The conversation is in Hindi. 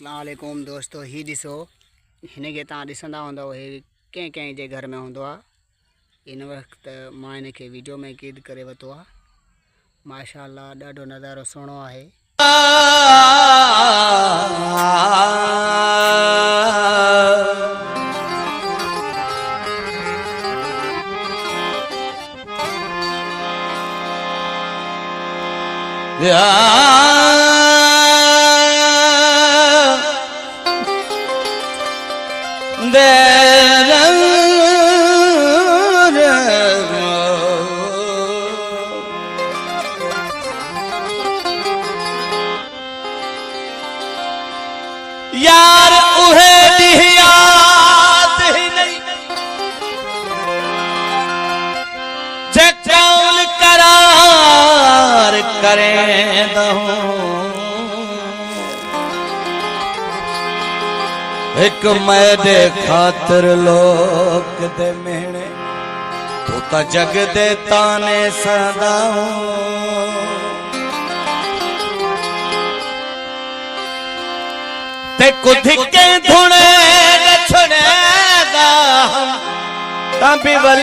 अस्सलाम वालेकुम दोस्तों। ही ॾिसो हिन खे तव्हां ॾिसंदा हूंदव, हे कंहिं कंहिं जे घर में हूंदो आहे। इन वक़्तु मां हिन खे वीडियो में क़ैद करे वरितो आहे। माशाअल्लाह ॾाढो नज़ारो सुहिणो आहे। यार उहे ॾींहं याद ही नहीं जे कौल करार करेंदा एक मैदे खातिर लोक दे मेहणे तू ता जग दे ताने सदा ते कुछ के धुने छड़े दा हम